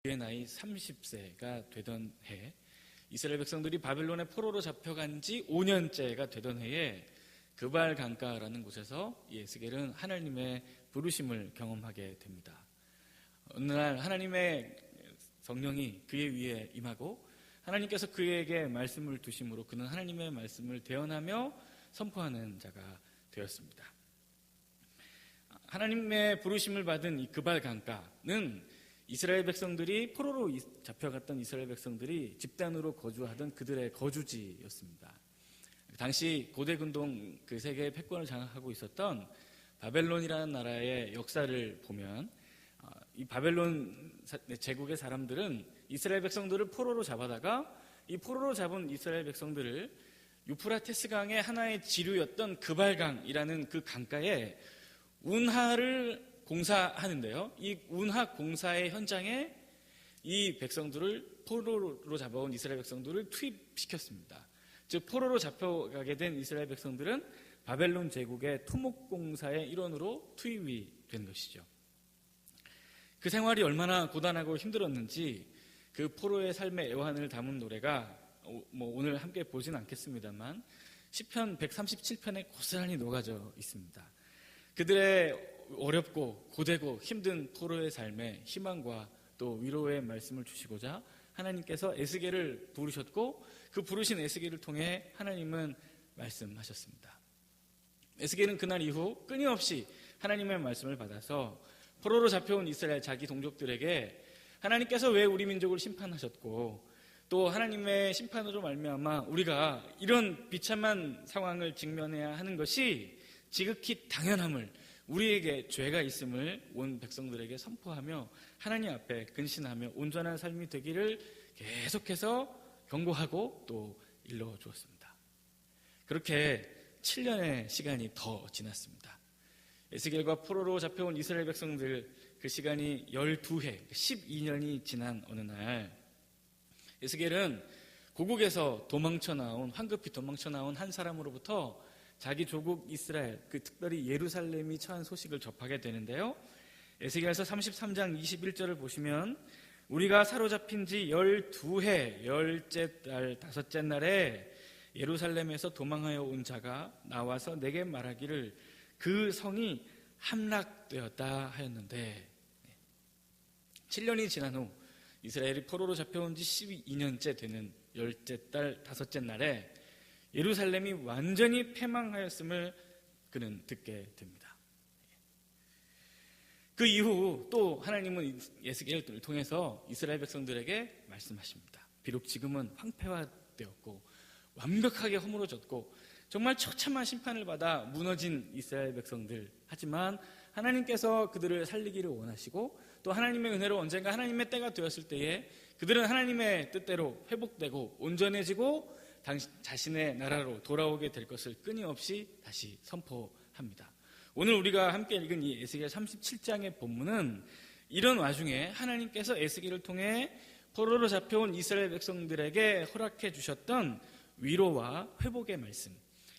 그의 나이 30세가 되던 해, 이스라엘 백성들이 바벨론의 포로로 잡혀간 지 5년째가 되던 해에 그발 강가라는 곳에서 에스겔은 하나님의 부르심을 경험하게 됩니다. 어느 날 하나님의 성령이 그의 위에 임하고 하나님께서 그에게 말씀을 두심으로 그는 하나님의 말씀을 대언하며 선포하는 자가 되었습니다. 하나님의 부르심을 받은 이 그발 강가는 이스라엘 백성들이 포로로 잡혀갔던 이스라엘 백성들이 집단으로 거주하던 그들의 거주지였습니다. 당시 고대 근동 그 세계의 패권을 장악하고 있었던 바벨론이라는 나라의 역사를 보면 이 바벨론 제국의 사람들은 이스라엘 백성들을 포로로 잡아다가 이 포로로 잡은 이스라엘 백성들을 유프라테스 강의 하나의 지류였던 그발강이라는 그 강가에 운하를 공사하는데요. 이 운하 공사의 현장에 이 백성들을 포로로 잡아온 이스라엘 백성들을 투입시켰습니다. 즉 포로로 잡혀가게 된 이스라엘 백성들은 바벨론 제국의 토목공사의 일원으로 투입이 된 것이죠. 그 생활이 얼마나 고단하고 힘들었는지 그 포로의 삶의 애환을 담은 노래가 오늘 함께 보진 않겠습니다만 시편 137편에 고스란히 녹아져 있습니다. 그들의 어렵고 고되고 힘든 포로의 삶에 희망과 또 위로의 말씀을 주시고자 하나님께서 에스겔을 부르셨고 그 부르신 에스겔을 통해 하나님은 말씀하셨습니다. 에스겔은 그날 이후 끊임없이 하나님의 말씀을 받아서 포로로 잡혀온 이스라엘 자기 동족들에게 하나님께서 왜 우리 민족을 심판하셨고 또 하나님의 심판으로 말미암아 우리가 이런 비참한 상황을 직면해야 하는 것이 지극히 당연함을 우리에게 죄가 있음을 온 백성들에게 선포하며 하나님 앞에 근신하며 온전한 삶이 되기를 계속해서 경고하고 또 일러주었습니다. 그렇게 7년의 시간이 더 지났습니다. 에스겔과 포로로 잡혀온 이스라엘 백성들 그 시간이 12해 12년이 지난 어느 날 에스겔은 고국에서 황급히 도망쳐 나온 한 사람으로부터 자기 조국 이스라엘, 특별히 예루살렘이 처한 소식을 접하게 되는데요. 에스겔서 33장 21절을 보시면 우리가 사로잡힌 지 12해 10째 달 5째 날에 예루살렘에서 도망하여 온 자가 나와서 내게 말하기를 그 성이 함락되었다 하였는데 7년이 지난 후 이스라엘이 포로로 잡혀온 지 12년째 되는 10째 달 5째 날에 예루살렘이 완전히 패망하였음을 그는 듣게 됩니다. 그 이후 또 하나님은 에스겔을 통해서 이스라엘 백성들에게 말씀하십니다. 비록 지금은 황폐화되었고 완벽하게 허물어졌고 정말 처참한 심판을 받아 무너진 이스라엘 백성들, 하지만 하나님께서 그들을 살리기를 원하시고 또 하나님의 은혜로 언젠가 하나님의 때가 되었을 때에 그들은 하나님의 뜻대로 회복되고 온전해지고 자신의 나라로 돌아오게 될 것을 끊임없이 다시 선포합니다. 오늘 우리가 함께 읽은 이 에스겔 37장의 본문은 이런 와중에 하나님께서 에스겔을 통해 포로로 잡혀온 이스라엘 백성들에게 허락해 주셨던 위로와 회복의 말씀,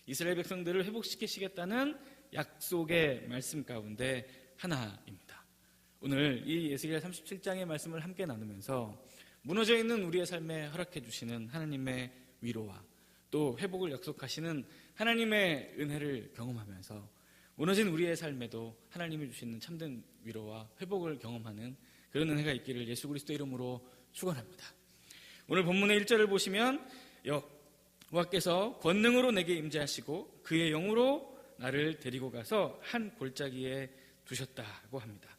이스라엘 백성들을 회복시키시겠다는 약속의 말씀 가운데 하나입니다. 오늘 이 에스겔 37장의 말씀을 함께 나누면서 무너져 있는 우리의 삶에 허락해 주시는 하나님의 위로와 또 회복을 약속하시는 하나님의 은혜를 경험하면서 무너진 우리의 삶에도 하나님이 주시는 참된 위로와 회복을 경험하는 그런 은혜가 있기를 예수 그리스도 이름으로 축원합니다. 오늘 본문의 1절을 보시면 여호와께서 권능으로 내게 임재하시고 그의 영으로 나를 데리고 가서 한 골짜기에 두셨다고 합니다.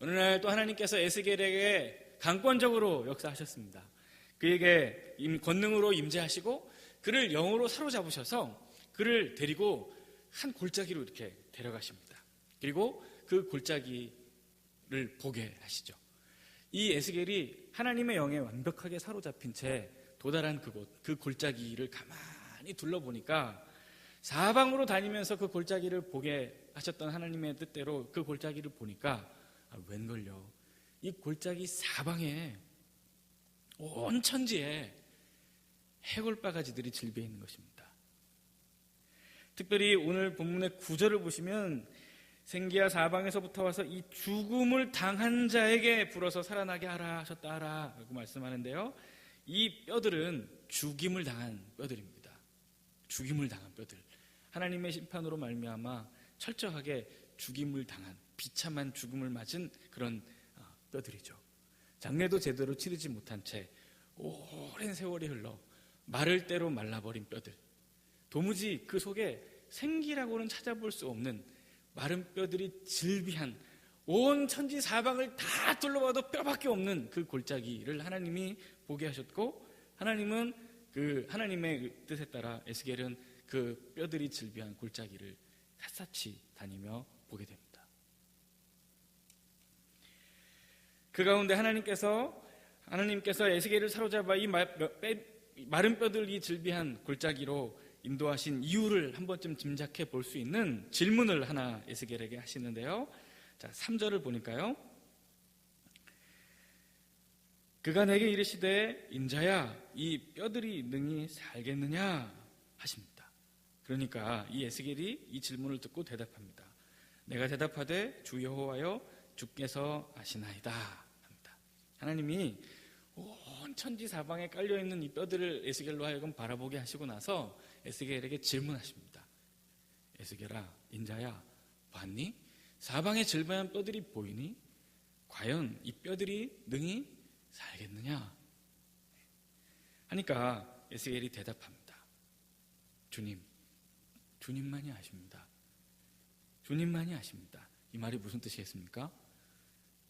어느 날 또 하나님께서 에스겔에게 강권적으로 역사하셨습니다. 그에게 권능으로 임재하시고 그를 영으로 사로잡으셔서 그를 데리고 한 골짜기로 이렇게 데려가십니다. 그리고 그 골짜기를 보게 하시죠. 이 에스겔이 하나님의 영에 완벽하게 사로잡힌 채 도달한 그곳, 그 골짜기를 가만히 둘러보니까 사방으로 다니면서 그 골짜기를 보게 하셨던 하나님의 뜻대로 그 골짜기를 보니까 웬걸요, 이 골짜기 사방에 온 천지에 해골바가지들이 질비해 있는 것입니다. 특별히 오늘 본문의 9절을 보시면 생기야 사방에서부터 와서 이 죽음을 당한 자에게 불어서 살아나게 하라 하셨다 하라 라고 말씀하는데요, 이 뼈들은 죽임을 당한 뼈들입니다. 죽임을 당한 뼈들, 하나님의 심판으로 말미암아 철저하게 죽임을 당한, 비참한 죽음을 맞은 그런 뼈들이죠. 장례도 제대로 치르지 못한 채 오랜 세월이 흘러 마를 대로 말라버린 뼈들, 도무지 그 속에 생기라고는 찾아볼 수 없는 마른 뼈들이 즐비한, 온 천지 사방을 다 둘러봐도 뼈밖에 없는 그 골짜기를 하나님이 보게 하셨고, 하나님은 그 하나님의 뜻에 따라 에스겔은 그 뼈들이 즐비한 골짜기를 샅샅이 다니며 보게 됩니다. 그 가운데 하나님께서 에스겔을 사로잡아 이 마른 뼈들이 즐비한 골짜기로 인도하신 이유를 한 번쯤 짐작해 볼 수 있는 질문을 하나 에스겔에게 하시는데요. 자, 3절을 보니까요. 그가 내게 이르시되 인자야 이 뼈들이 능히 살겠느냐 하십니다. 그러니까 이 에스겔이 이 질문을 듣고 대답합니다. 내가 대답하되 주 여호와여 주께서 아시나이다 합니다. 하나님이 온 천지 사방에 깔려있는 이 뼈들을 에스겔로 하여금 바라보게 하시고 나서 에스겔에게 질문하십니다. 에스겔아, 인자야, 봤니? 사방에 즐비한 뼈들이 보이니? 과연 이 뼈들이 능히 살겠느냐? 하니까 에스겔이 대답합니다. 주님만이 아십니다. 주님만이 아십니다. 이 말이 무슨 뜻이겠습니까?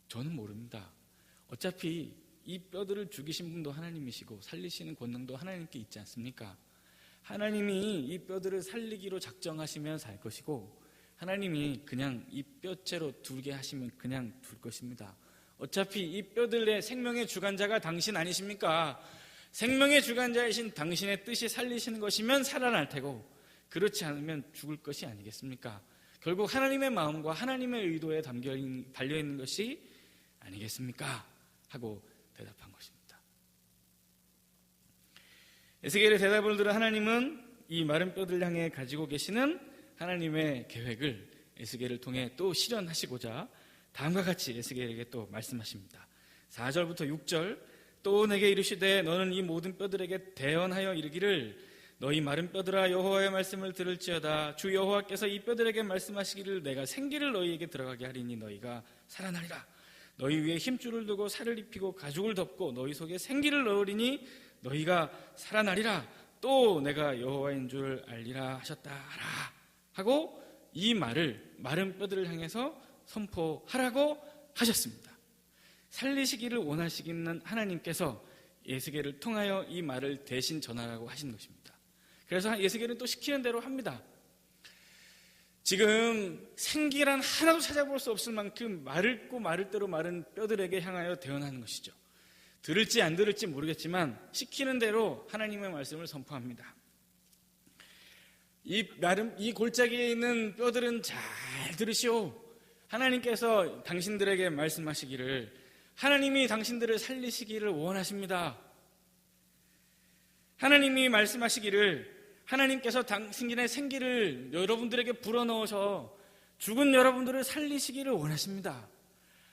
저는 모릅니다. 어차피 이 뼈들을 죽이신 분도 하나님이시고 살리시는 권능도 하나님께 있지 않습니까? 하나님이 이 뼈들을 살리기로 작정하시면 살 것이고, 하나님이 그냥 이 뼈째로 두게 하시면 그냥 둘 것입니다. 어차피 이 뼈들의 생명의 주관자가 당신 아니십니까? 생명의 주관자이신 당신의 뜻이 살리시는 것이면 살아날 테고, 그렇지 않으면 죽을 것이 아니겠습니까? 결국 하나님의 마음과 하나님의 의도에 달려있는 것이 아니겠습니까? 하고 대답한 것입니다. 에스겔의 대답을 들은 하나님은 이 마른 뼈들 향해 가지고 계시는 하나님의 계획을 에스겔을 통해 또 실현하시고자 다음과 같이 에스겔에게 또 말씀하십니다. 4절부터 6절, 또 내게 이르시되 너는 이 모든 뼈들에게 대언하여 이르기를 너희 마른 뼈들아 여호와의 말씀을 들을지어다. 주 여호와께서 이 뼈들에게 말씀하시기를 내가 생기를 너희에게 들어가게 하리니 너희가 살아나리라. 너희 위에 힘줄을 두고 살을 입히고 가죽을 덮고 너희 속에 생기를 넣으리니 너희가 살아나리라. 또 내가 여호와인 줄 알리라 하셨다 하라 하고 이 말을 마른 뼈들을 향해서 선포하라고 하셨습니다. 살리시기를 원하시기는 하나님께서 에스겔을 통하여 이 말을 대신 전하라고 하신 것입니다. 그래서 에스겔은 또 시키는 대로 합니다. 지금 생기란 하나도 찾아볼 수 없을 만큼 마르고 마를 대로 마른 뼈들에게 향하여 대언하는 것이죠. 들을지 안 들을지 모르겠지만 시키는 대로 하나님의 말씀을 선포합니다. 이 골짜기에 있는 뼈들은 잘 들으시오. 하나님께서 당신들에게 말씀하시기를, 하나님이 당신들을 살리시기를 원하십니다. 하나님이 말씀하시기를 하나님께서 당신의 생기를 여러분들에게 불어넣어서 죽은 여러분들을 살리시기를 원하십니다.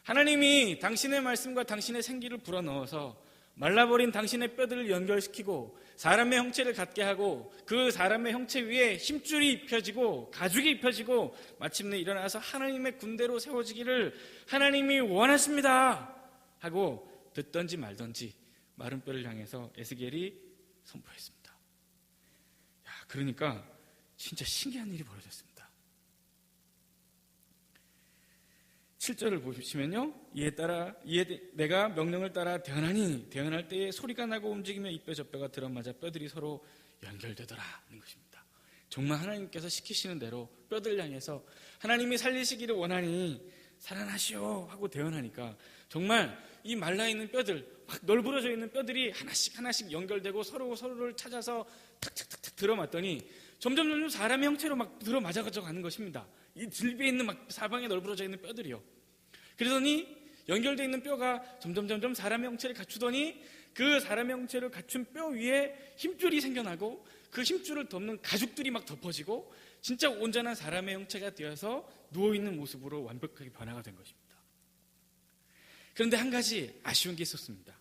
하나님이 당신의 말씀과 당신의 생기를 불어넣어서 말라버린 당신의 뼈들을 연결시키고 사람의 형체를 갖게 하고 그 사람의 형체 위에 힘줄이 입혀지고 가죽이 입혀지고 마침내 일어나서 하나님의 군대로 세워지기를 하나님이 원하십니다 하고 듣던지 말던지 마른 뼈를 향해서 에스겔이 선포했습니다. 그러니까 진짜 신기한 일이 벌어졌습니다. 7절을 보시면요, 이에 내가 명령을 따라 대언하니 대언할 때에 소리가 나고 움직이며 이 뼈 저 뼈가 들어맞아 뼈들이 서로 연결되더라 하는 것입니다. 정말 하나님께서 시키시는 대로 뼈들 향해서 하나님이 살리시기를 원하니 살아나시오 하고 대언하니까 정말 이 말라있는 뼈들, 막 널브러져 있는 뼈들이 하나씩 연결되고 서로를 찾아서 탁탁탁탁 들어맞더니 점점 사람의 형체로 막 들어맞아가지고 가는 것입니다. 이 질비에 있는 막 사방에 널브러져 있는 뼈들이요. 그러더니 연결되어 있는 뼈가 점점 사람의 형체를 갖추더니 그 사람의 형체를 갖춘 뼈 위에 힘줄이 생겨나고 그 힘줄을 덮는 가죽들이 막 덮어지고 진짜 온전한 사람의 형체가 되어서 누워있는 모습으로 완벽하게 변화가 된 것입니다. 그런데 한 가지 아쉬운 게 있었습니다.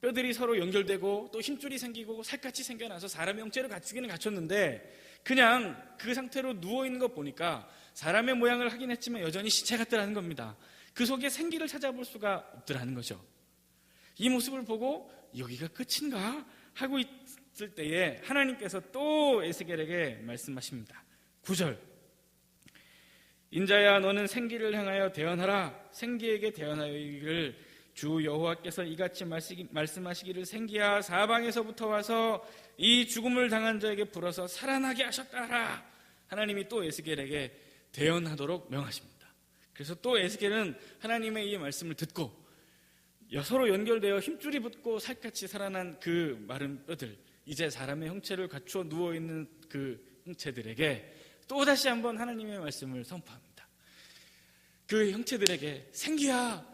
뼈들이 서로 연결되고 또 힘줄이 생기고 살갗이 생겨나서 사람의 형체를 갖추기는 갖췄는데 그냥 그 상태로 누워있는 것 보니까 사람의 모양을 하긴 했지만 여전히 시체 같더라는 겁니다. 그 속에 생기를 찾아볼 수가 없더라는 거죠. 이 모습을 보고 여기가 끝인가 하고 있을 때에 하나님께서 또 에스겔에게 말씀하십니다. 9절, 인자야 너는 생기를 향하여 대언하라. 생기에게 대언하기를 주 여호와께서 이같이 말씀하시기를 생기야 사방에서부터 와서 이 죽음을 당한 자에게 불어서 살아나게 하셨다 하라. 하나님이 또 에스겔에게 대언하도록 명하십니다. 그래서 또 에스겔은 하나님의 이 말씀을 듣고 서로 연결되어 힘줄이 붙고 살같이 살아난 그 마른 뼈들, 이제 사람의 형체를 갖추어 누워있는 그 형체들에게 또다시 한번 하나님의 말씀을 선포합니다. 그 형체들에게 생기야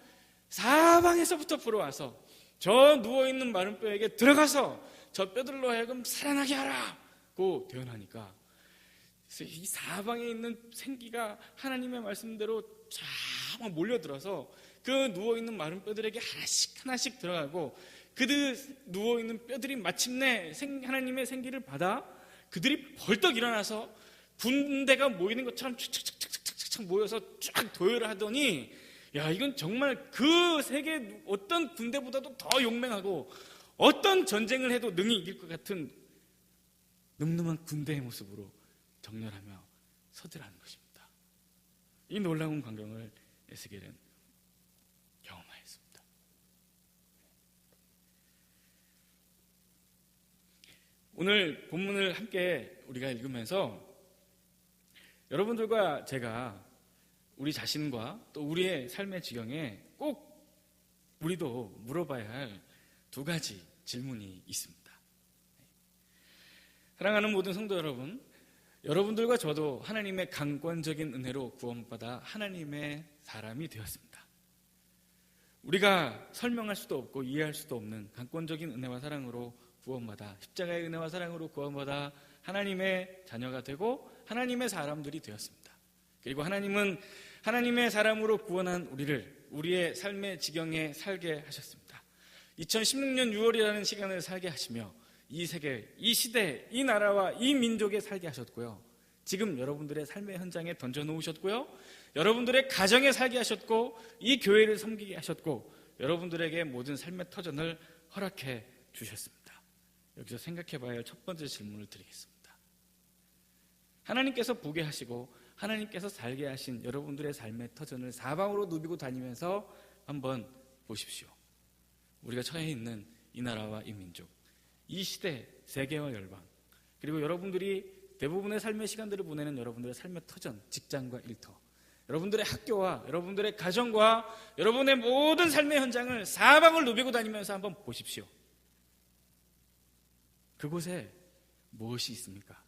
사방에서부터 불어와서 저 누워있는 마른 뼈에게 들어가서 저 뼈들로 하여금 살아나게 하라고 대언하니까 이 사방에 있는 생기가 하나님의 말씀대로 쫙 몰려들어서 그 누워있는 마른 뼈들에게 하나씩 하나씩 들어가고 그들 누워있는 뼈들이 마침내 하나님의 생기를 받아 그들이 벌떡 일어나서 군대가 모이는 것처럼 착착착착착착 모여서 쫙 도열을 하더니 야, 이건 정말 그 세계 어떤 군대보다도 더 용맹하고 어떤 전쟁을 해도 능히 이길 것 같은 늠름한 군대의 모습으로 정렬하며 서더라는 것입니다. 이 놀라운 광경을 에스겔은 경험하였습니다. 오늘 본문을 함께 우리가 읽으면서 여러분들과 제가 우리 자신과 또 우리의 삶의 지경에 꼭 우리도 물어봐야 할 두 가지 질문이 있습니다. 사랑하는 모든 성도 여러분, 여러분들과 저도 하나님의 강권적인 은혜로 구원받아 하나님의 사람이 되었습니다. 우리가 설명할 수도 없고 이해할 수도 없는 강권적인 은혜와 사랑으로 구원받아 십자가의 은혜와 사랑으로 구원받아 하나님의 자녀가 되고 하나님의 사람들이 되었습니다. 그리고 하나님은 하나님의 사람으로 구원한 우리를 우리의 삶의 지경에 살게 하셨습니다. 2016년 6월이라는 시간을 살게 하시며 이 세계, 이 시대, 이 나라와 이 민족에 살게 하셨고요. 지금 여러분들의 삶의 현장에 던져놓으셨고요. 여러분들의 가정에 살게 하셨고 이 교회를 섬기게 하셨고 여러분들에게 모든 삶의 터전을 허락해 주셨습니다. 여기서 생각해 봐야 할 첫 번째 질문을 드리겠습니다. 하나님께서 보게 하시고 하나님께서 살게 하신 여러분들의 삶의 터전을 사방으로 누비고 다니면서 한번 보십시오. 우리가 처해 있는 이 나라와 이 민족, 이 시대, 세계와 열방, 그리고 여러분들이 대부분의 삶의 시간들을 보내는 여러분들의 삶의 터전, 직장과 일터, 여러분들의 학교와 여러분들의 가정과 여러분의 모든 삶의 현장을 사방을 누비고 다니면서 한번 보십시오. 그곳에 무엇이 있습니까?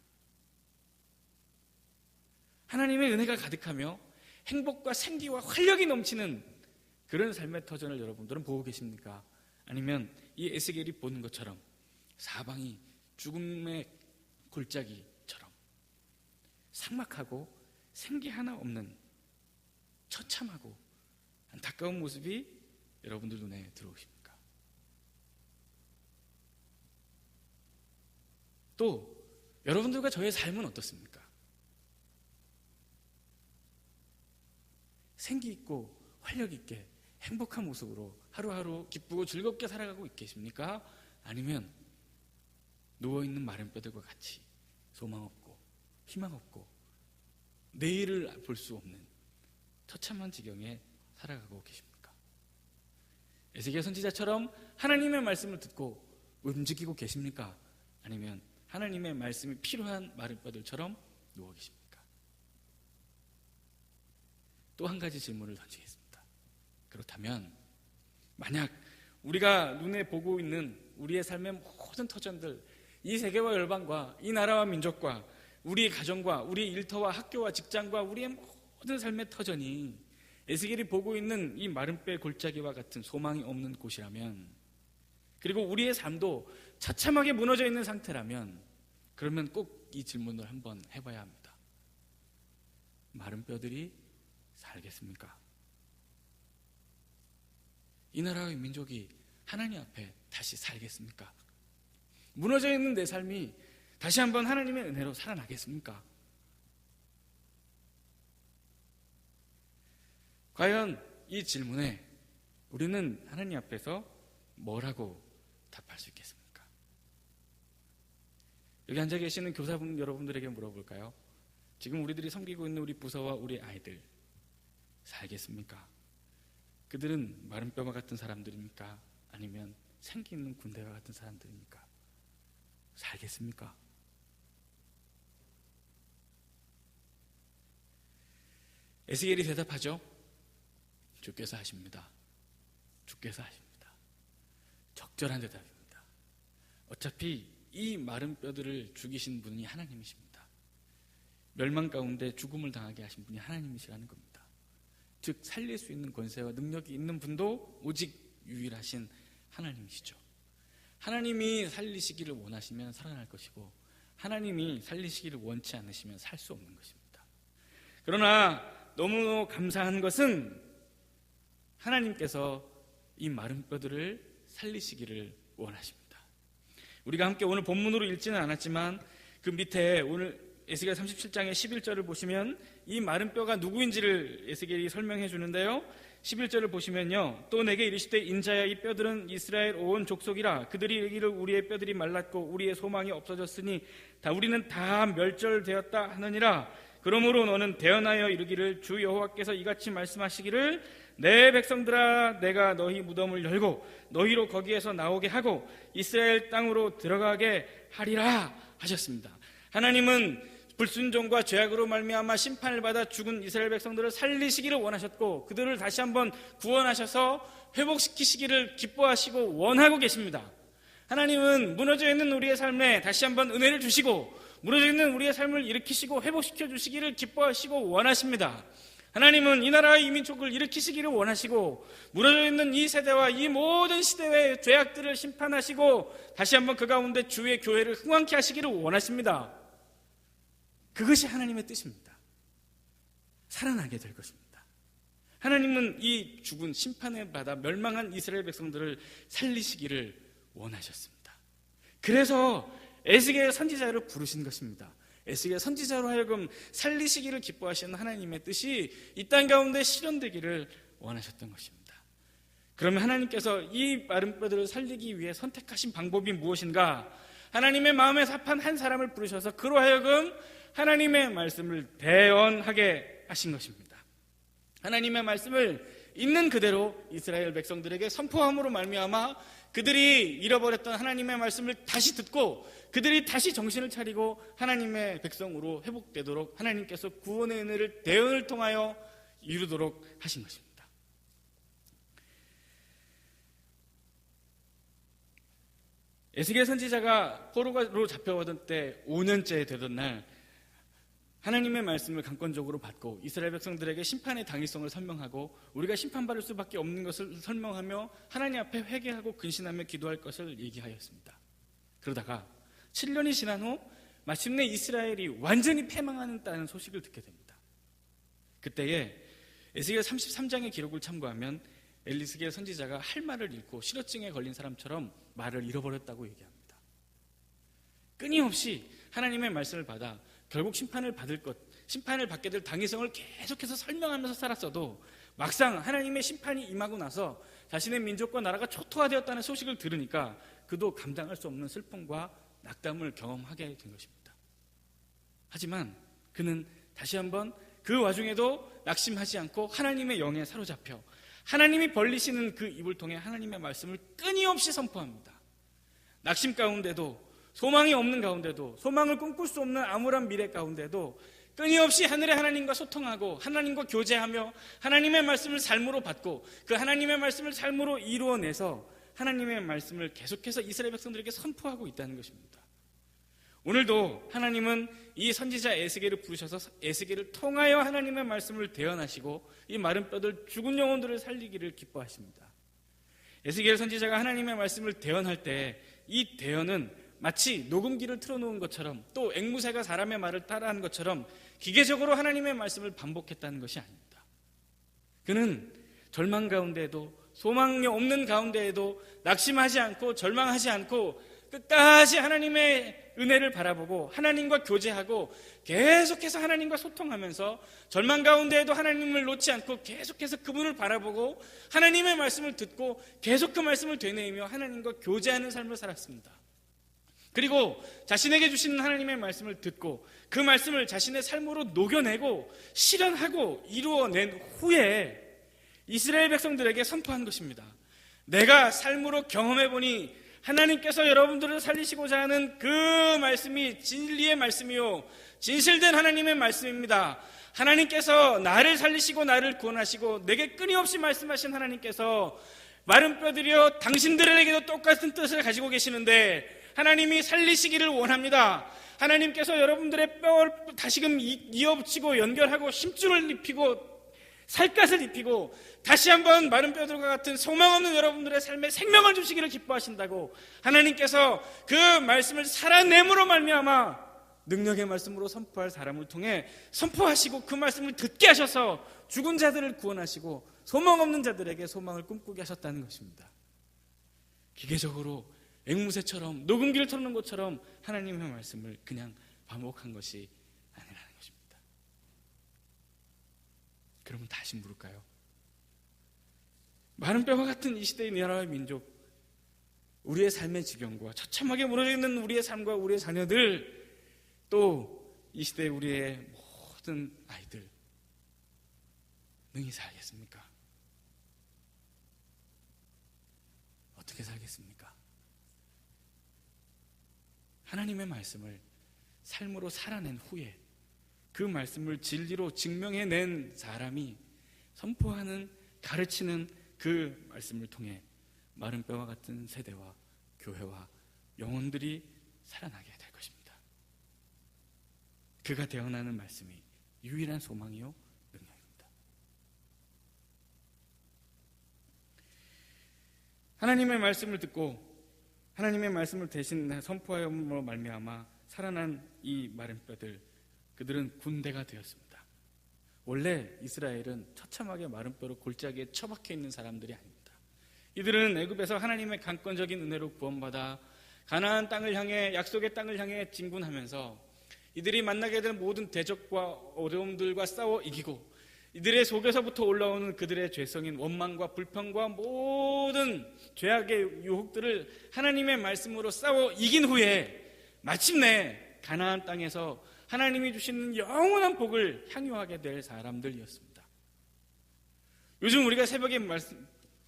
하나님의 은혜가 가득하며 행복과 생기와 활력이 넘치는 그런 삶의 터전을 여러분들은 보고 계십니까? 아니면 이 에스겔이 보는 것처럼 사방이 죽음의 골짜기처럼 삭막하고 생기 하나 없는 처참하고 안타까운 모습이 여러분들 눈에 들어오십니까? 또 여러분들과 저의 삶은 어떻습니까? 생기 있고 활력 있게 행복한 모습으로 하루하루 기쁘고 즐겁게 살아가고 계십니까? 아니면 누워있는 마른 뼈들과 같이 소망 없고 희망 없고 내일을 볼 수 없는 처참한 지경에 살아가고 계십니까? 에스겔 선지자처럼 하나님의 말씀을 듣고 움직이고 계십니까? 아니면 하나님의 말씀이 필요한 마른 뼈들처럼 누워 계십니까? 또 한 가지 질문을 던지겠습니다. 그렇다면 만약 우리가 눈에 보고 있는 우리의 삶의 모든 터전들, 이 세계와 열방과 이 나라와 민족과 우리의 가정과 우리의 일터와 학교와 직장과 우리의 모든 삶의 터전이 에스겔이 보고 있는 이 마른 뼈의 골짜기와 같은 소망이 없는 곳이라면, 그리고 우리의 삶도 처참하게 무너져 있는 상태라면, 그러면 꼭 이 질문을 한번 해봐야 합니다. 마른 뼈들이 살겠습니까? 이 나라의 민족이 하나님 앞에 다시 살겠습니까? 무너져 있는 내 삶이 다시 한번 하나님의 은혜로 살아나겠습니까? 과연 이 질문에 우리는 하나님 앞에서 뭐라고 답할 수 있겠습니까? 여기 앉아 계시는 교사분 여러분들에게 물어볼까요? 지금 우리들이 섬기고 있는 우리 부서와 우리 아이들 살겠습니까? 그들은 마른 뼈와 같은 사람들입니까? 아니면 생기 있는 군대와 같은 사람들입니까? 살겠습니까? 에스겔이 대답하죠. 주께서 하십니다. 주께서 하십니다. 적절한 대답입니다. 어차피 이 마른 뼈들을 죽이신 분이 하나님이십니다. 멸망 가운데 죽음을 당하게 하신 분이 하나님이시라는 겁니다. 즉 살릴 수 있는 권세와 능력이 있는 분도 오직 유일하신 하나님이시죠. 하나님이 살리시기를 원하시면 살아날 것이고 하나님이 살리시기를 원치 않으시면 살 수 없는 것입니다. 그러나 너무 감사한 것은 하나님께서 이 마른 뼈들을 살리시기를 원하십니다. 우리가 함께 오늘 본문으로 읽지는 않았지만 그 밑에 오늘 에스겔 37장의 11절을 보시면 이 마른 뼈가 누구인지를 에스겔이 설명해 주는데요. 11절을 보시면요. 또 내게 이르시되 인자야 이 뼈들은 이스라엘 온 족속이라. 그들이 이르기를 우리의 뼈들이 말랐고 우리의 소망이 없어졌으니 우리는 다 멸절되었다 하느니라. 그러므로 너는 대언하여 이르기를 주 여호와께서 이같이 말씀하시기를 내 백성들아 내가 너희 무덤을 열고 너희로 거기에서 나오게 하고 이스라엘 땅으로 들어가게 하리라 하셨습니다. 하나님은 불순종과 죄악으로 말미암아 심판을 받아 죽은 이스라엘 백성들을 살리시기를 원하셨고 그들을 다시 한번 구원하셔서 회복시키시기를 기뻐하시고 원하고 계십니다. 하나님은 무너져 있는 우리의 삶에 다시 한번 은혜를 주시고 무너져 있는 우리의 삶을 일으키시고 회복시켜 주시기를 기뻐하시고 원하십니다. 하나님은 이 나라의 이 민족을 일으키시기를 원하시고 무너져 있는 이 세대와 이 모든 시대의 죄악들을 심판하시고 다시 한번 그 가운데 주의 교회를 흥왕케 하시기를 원하십니다. 그것이 하나님의 뜻입니다. 살아나게 될 것입니다. 하나님은 이 죽은 심판을 받아 멸망한 이스라엘 백성들을 살리시기를 원하셨습니다. 그래서 에스겔 선지자를 부르신 것입니다. 에스겔 선지자로 하여금 살리시기를 기뻐하시는 하나님의 뜻이 이 땅 가운데 실현되기를 원하셨던 것입니다. 그러면 하나님께서 이 마른 뼈들을 살리기 위해 선택하신 방법이 무엇인가? 하나님의 마음에 합한 한 사람을 부르셔서 그로 하여금 하나님의 말씀을 대언하게 하신 것입니다. 하나님의 말씀을 있는 그대로 이스라엘 백성들에게 선포함으로 말미암아 그들이 잃어버렸던 하나님의 말씀을 다시 듣고 그들이 다시 정신을 차리고 하나님의 백성으로 회복되도록 하나님께서 구원의 은혜를 대언을 통하여 이루도록 하신 것입니다. 에스겔 선지자가 포로로 잡혀가던 때 5년째 되던 날 하나님의 말씀을 강권적으로 받고 이스라엘 백성들에게 심판의 당위성을 설명하고 우리가 심판받을 수밖에 없는 것을 설명하며 하나님 앞에 회개하고 근신하며 기도할 것을 얘기하였습니다. 그러다가 7년이 지난 후 마침내 이스라엘이 완전히 패망하는 소식을 듣게 됩니다. 그때에 에스겔 33장의 기록을 참고하면 에스겔 선지자가 할 말을 잃고 실어증에 걸린 사람처럼 말을 잃어버렸다고 얘기합니다. 끊임없이 하나님의 말씀을 받아 결국 심판을 받게 될 당위성을 계속해서 설명하면서 살았어도 막상 하나님의 심판이 임하고 나서 자신의 민족과 나라가 초토화되었다는 소식을 들으니까 그도 감당할 수 없는 슬픔과 낙담을 경험하게 된 것입니다. 하지만 그는 다시 한번 그 와중에도 낙심하지 않고 하나님의 영에 사로잡혀 하나님이 벌리시는 그 입을 통해 하나님의 말씀을 끊임없이 선포합니다. 낙심 가운데도 소망이 없는 가운데도 소망을 꿈꿀 수 없는 암울한 미래 가운데도 끊임없이 하늘의 하나님과 소통하고 하나님과 교제하며 하나님의 말씀을 삶으로 받고 그 하나님의 말씀을 삶으로 이루어내서 하나님의 말씀을 계속해서 이스라엘 백성들에게 선포하고 있다는 것입니다. 오늘도 하나님은 이 선지자 에스겔을 부르셔서 에스겔을 통하여 하나님의 말씀을 대언하시고 이 마른 뼈들 죽은 영혼들을 살리기를 기뻐하십니다. 에스겔 선지자가 하나님의 말씀을 대언할 때 이 대언은 마치 녹음기를 틀어놓은 것처럼 또 앵무새가 사람의 말을 따라하는 것처럼 기계적으로 하나님의 말씀을 반복했다는 것이 아닙니다. 그는 절망 가운데에도 소망이 없는 가운데에도 낙심하지 않고 절망하지 않고 끝까지 하나님의 은혜를 바라보고 하나님과 교제하고 계속해서 하나님과 소통하면서 절망 가운데에도 하나님을 놓지 않고 계속해서 그분을 바라보고 하나님의 말씀을 듣고 계속 그 말씀을 되뇌이며 하나님과 교제하는 삶을 살았습니다. 그리고 자신에게 주시는 하나님의 말씀을 듣고 그 말씀을 자신의 삶으로 녹여내고 실현하고 이루어낸 후에 이스라엘 백성들에게 선포한 것입니다. 내가 삶으로 경험해보니 하나님께서 여러분들을 살리시고자 하는 그 말씀이 진리의 말씀이요 진실된 하나님의 말씀입니다. 하나님께서 나를 살리시고 나를 구원하시고 내게 끊임없이 말씀하신 하나님께서 마른 뼈들이여 당신들에게도 똑같은 뜻을 가지고 계시는데 하나님이 살리시기를 원합니다. 하나님께서 여러분들의 뼈를 다시금 이어붙이고 연결하고 힘줄을 입히고 살갗을 입히고 다시 한번 마른 뼈들과 같은 소망 없는 여러분들의 삶에 생명을 주시기를 기뻐하신다고 하나님께서 그 말씀을 살아냄으로 말미암아 능력의 말씀으로 선포할 사람을 통해 선포하시고 그 말씀을 듣게 하셔서 죽은 자들을 구원하시고 소망 없는 자들에게 소망을 꿈꾸게 하셨다는 것입니다. 기계적으로 앵무새처럼 녹음기를 틀어놓은 것처럼 하나님의 말씀을 그냥 반복한 것이 아니라는 것입니다. 그러면 다시 물을까요? 마른 뼈와 같은 이 시대의 나라의 민족, 우리의 삶의 지경과 처참하게 무너져 있는 우리의 삶과 우리의 자녀들, 또 이 시대의 우리의 모든 아이들 능히 살겠습니까? 어떻게 살겠습니까? 하나님의 말씀을 삶으로 살아낸 후에 그 말씀을 진리로 증명해낸 사람이 선포하는, 가르치는 그 말씀을 통해 마른 뼈와 같은 세대와 교회와 영혼들이 살아나게 될 것입니다. 그가 대언하는 말씀이 유일한 소망이요 능력입니다. 하나님의 말씀을 듣고 하나님의 말씀을 대신 선포하여으로 말미암아 살아난 이 마른 뼈들, 그들은 군대가 되었습니다. 원래 이스라엘은 처참하게 마른 뼈로 골짜기에 처박혀 있는 사람들이 아닙니다. 이들은 애굽에서 하나님의 강권적인 은혜로 구원받아 가나안 땅을 향해, 약속의 땅을 향해 진군하면서 이들이 만나게 될 모든 대적과 어려움들과 싸워 이기고 이들의 속에서부터 올라오는 그들의 죄성인 원망과 불평과 모든 죄악의 유혹들을 하나님의 말씀으로 싸워 이긴 후에 마침내 가나안 땅에서 하나님이 주시는 영원한 복을 향유하게 될 사람들이었습니다. 요즘 우리가 새벽에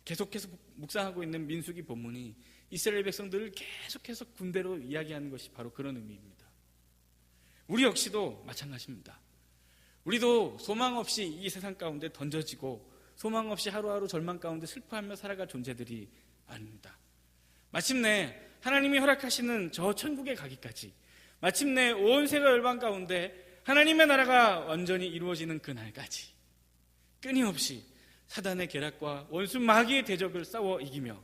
계속해서 묵상하고 있는 민수기 본문이 이스라엘 백성들을 계속해서 군대로 이야기하는 것이 바로 그런 의미입니다. 우리 역시도 마찬가지입니다. 우리도 소망 없이 이 세상 가운데 던져지고 소망 없이 하루하루 절망 가운데 슬퍼하며 살아갈 존재들이 아닙니다. 마침내 하나님이 허락하시는 저 천국에 가기까지, 마침내 온 세계 열방 가운데 하나님의 나라가 완전히 이루어지는 그날까지 끊임없이 사단의 계략과 원수 마귀의 대적을 싸워 이기며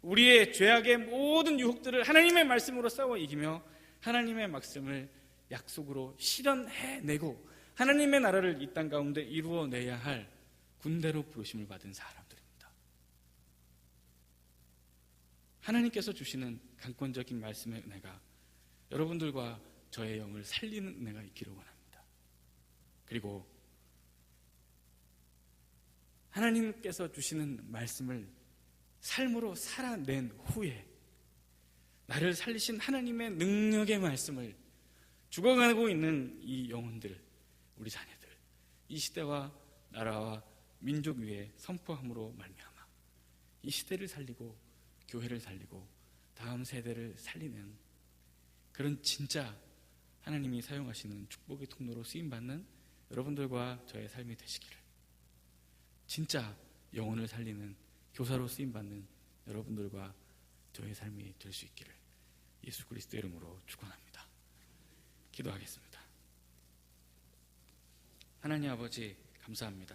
우리의 죄악의 모든 유혹들을 하나님의 말씀으로 싸워 이기며 하나님의 말씀을 약속으로 실현해내고 하나님의 나라를 이 땅 가운데 이루어내야 할 군대로 부르심을 받은 사람들입니다. 하나님께서 주시는 강권적인 말씀의 은혜가 여러분들과 저의 영을 살리는 은혜가 있기를 원합니다. 그리고 하나님께서 주시는 말씀을 삶으로 살아낸 후에 나를 살리신 하나님의 능력의 말씀을 죽어가고 있는 이 영혼들, 우리 자녀들, 이 시대와 나라와 민족 위에 선포함으로 말미암아 이 시대를 살리고 교회를 살리고 다음 세대를 살리는 그런 진짜 하나님이 사용하시는 축복의 통로로 쓰임받는 여러분들과 저의 삶이 되시기를, 진짜 영혼을 살리는 교사로 쓰임받는 여러분들과 저의 삶이 될 수 있기를 예수 그리스도의 이름으로 축원합니다. 기도하겠습니다. 하나님 아버지 감사합니다.